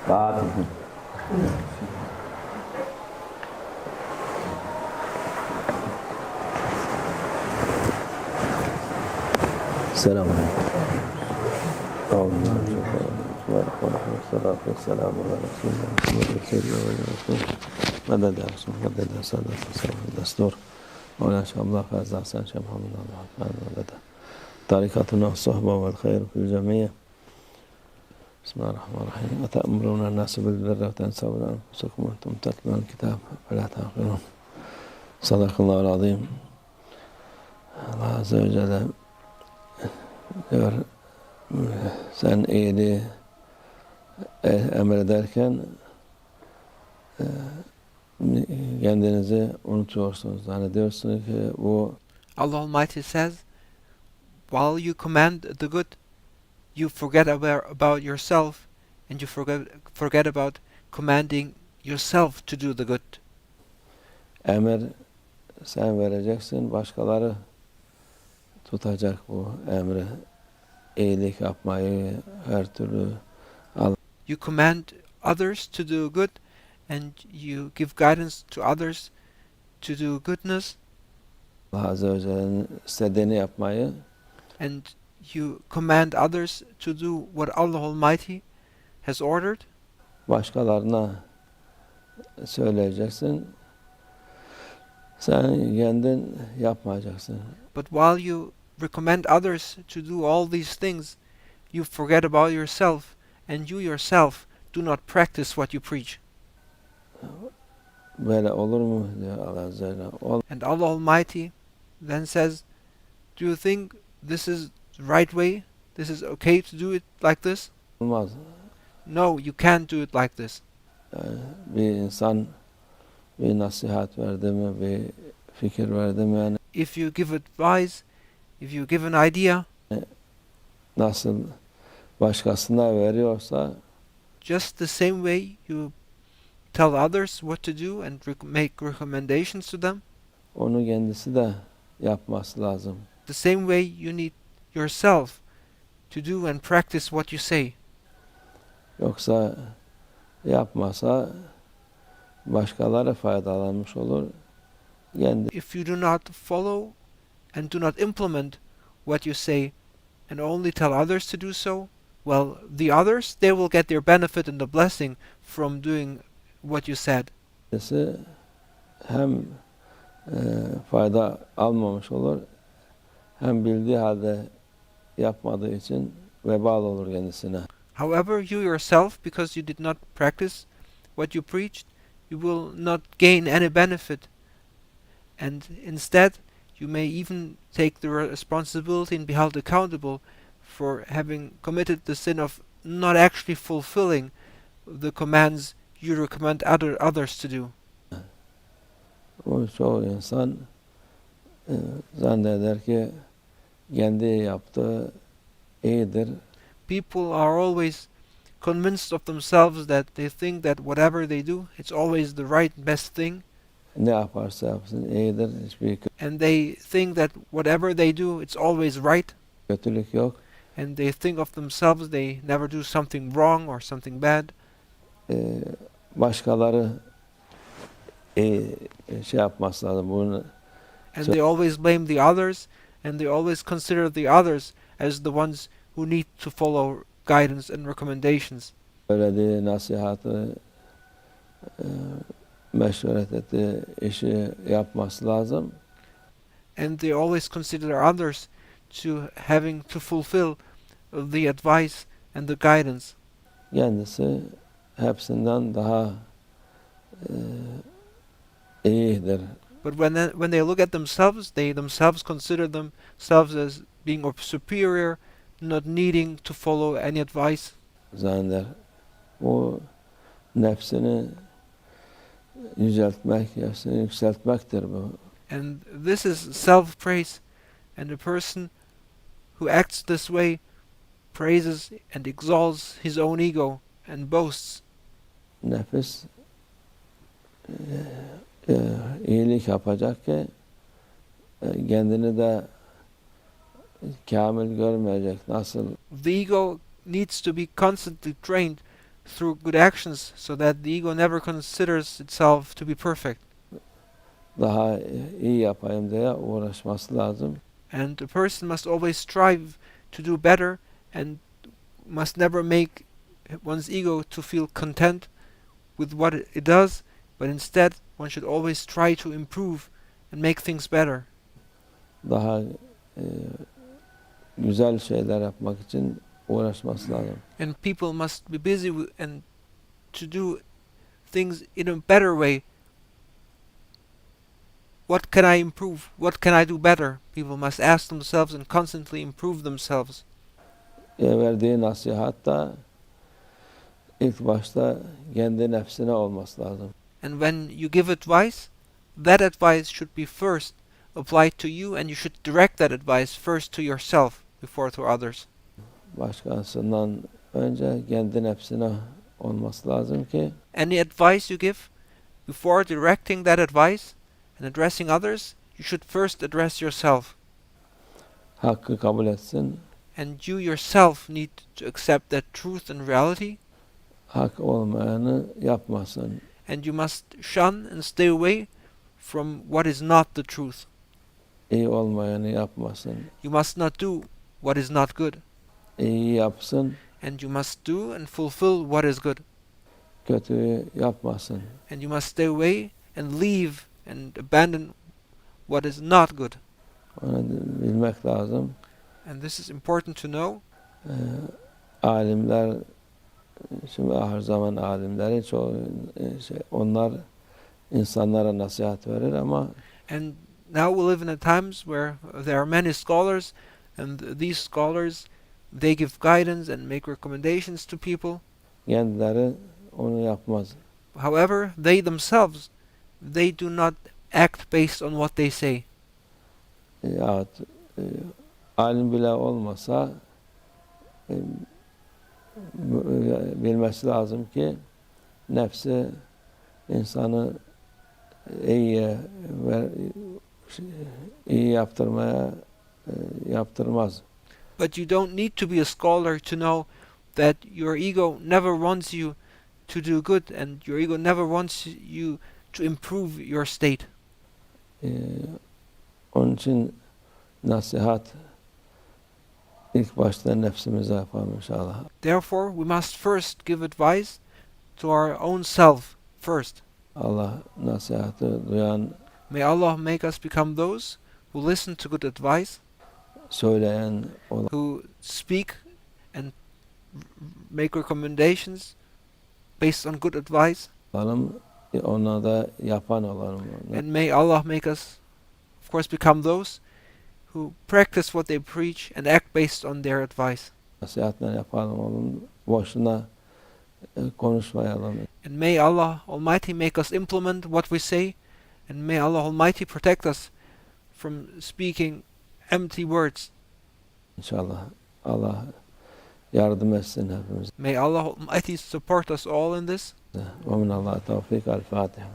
Fatiha. Selamun Aleyküm. والصلاة والسلام على رسول الله محمد سيدنا ورسول مدد يا رسول مدد يا سادة السلام الدستور مولانا شاء الله فاز أحسن شاء محمد الله سبحانه مدد طريقتنا الصحبة والخير في الجميع بسم الله الرحمن الرحيم أتأمرون الناس بالبر وتنسون أنفسكم وأنتم تتلون الكتاب فلا تعقلون صدق الله العظيم. Allah Azze ve Celle diyor, sen iyiliği emrederken kendinizi unutuyorsunuz. Zannediyorsunuz ki bu Allah Almighty says, while you command the good, you forget about yourself, and you forget about commanding yourself to do the good. emir sen vereceksin, başkaları tutacak bu emri. İyilik yapmayı, her türlü. You command others to do good, and you give guidance to others to do goodness, Allah Azze ve Celle'nin istediğini yapmayı, and you command others to do what Allah Almighty has ordered. başkalarına söyleyeceksin. Sen kendin yapmayacaksın. But while you recommend others to do all these things, you forget about yourself, and you yourself do not practice what you preach. Böyle olur mu diyor Allah Azze ve Celle. And Allah Almighty then says, do you think this is the right way? This is okay to do it like this? Olmaz. No, you can't do it like this. Yani bir insan bir nasihat verdi mi, bir fikir verdi mi, yani If you give advice, if you give an idea, nasıl başkasına veriyorsa just the same way you tell others what to do and make recommendations to them, onu kendisi de yapması lazım. the same way you need yourself to do and practice what you say. Yoksa yapmasa başkaları faydalanmış olur. Kendi If you do not follow and do not implement what you say and only tell others to do so, well, the others, they will get their benefit and the blessing from doing what you said. kendisi hem fayda almamış olur, hem bildiği halde yapmadığı için vebal olur kendisine. However, you yourself, because you did not practice what you preached, you will not gain any benefit. And instead, you may even take the responsibility and be held accountable for having committed the sin of not actually fulfilling the commands you recommend others to do. O çoğu insan zanneder ki kendi yaptığı iyidir. People are always convinced of themselves that they think that whatever they do, it's always the right and best thing. Ne yaparsa yapsın iyidir. Hiçbir And they think that whatever they do, it's always right. kötülük yok. And they think of themselves, they never do something wrong or something bad. Başkaları şey yapması lazım. Bunu And they always blame the others, and they always consider the others as the ones who need to follow guidance and recommendations. söylediği nasihatı, meşveret ettiği işi yapması lazım. And they always consider others to having to fulfill the advice and the guidance. Kendisi hepsinden daha iyidir. But when they look at themselves, they themselves consider themselves as being superior, not needing to follow any advice. Zanneder. Bu nefsini yüceltmek, nefsini yükseltmektir bu. And this is self-praise, and a person who acts this way praises and exalts his own ego and boasts. Nefis iyilik yapacak ki kendini de kamil görmeyecek. Nasıl The ego needs to be constantly trained through good actions so that the ego never considers itself to be perfect. Daha iyi yapayım diye uğraşması lazım. And a person must always strive to do better and must never make one's ego to feel content with what it does, but instead one should always try to improve and make things better. Daha güzel şeyler yapmak için uğraşması lazım. And people must be busy and to do things in a better way. What can I improve? What can I do better? People must ask themselves and constantly improve themselves. Verdiği nasihat da ilk başta kendi nefsine olması lazım. And when you give advice, that advice should be first applied to you, and you should direct that advice first to yourself before to others. Başkasından önce kendi nefsine olması lazım ki Any advice you give, before directing that advice and addressing others, you should first address yourself. hakkı kabul etsin. And you yourself need to accept that truth and reality, Hak olmayanı yapmasın. and you must shun and stay away from what is not the truth. İyi olmayanı yapmasın. You must not do what is not good, İyi yapsın, and you must do and fulfill what is good. kötüyü yapmasın. And you must stay away and leave and abandon what is not good. Onu bilmek lazım. And this is important to know. Alimler, şimdi ahir zaman alimleri onlar insanlara nasihat verir ama And now we live in a times where there are many scholars, and these scholars, they give guidance and make recommendations to people. kendileri onu yapmaz. However, they themselves, they do not act based on what they say. Yahut alim bile olmasa bilmesi lazım ki nefsi insanı iyi yaptırmaz. But you don't need to be a scholar to know that your ego never wants you to do good, and your ego never wants you to improve your state. Onun için nasihat ilk başta nefsimize yapalım inşallah. Therefore, we must first give advice to our own self first. Allah nasihatı duyan, May Allah make us become those who listen to good advice, söyleyen who speak and make recommendations based on good advice. olalım, ona da yapan olalım. And may Allah make us, of course, become those who practice what they preach and act based on their advice. Nasihatler yapalım oğlum. Boşuna konuşmayalım. And may Allah Almighty make us implement what we say, and may Allah Almighty protect us from speaking empty words. İnşallah Allah yardım etsin hepimize. May Allah Almighty support us all in this. Ve minallah tevfik. El Fatiha.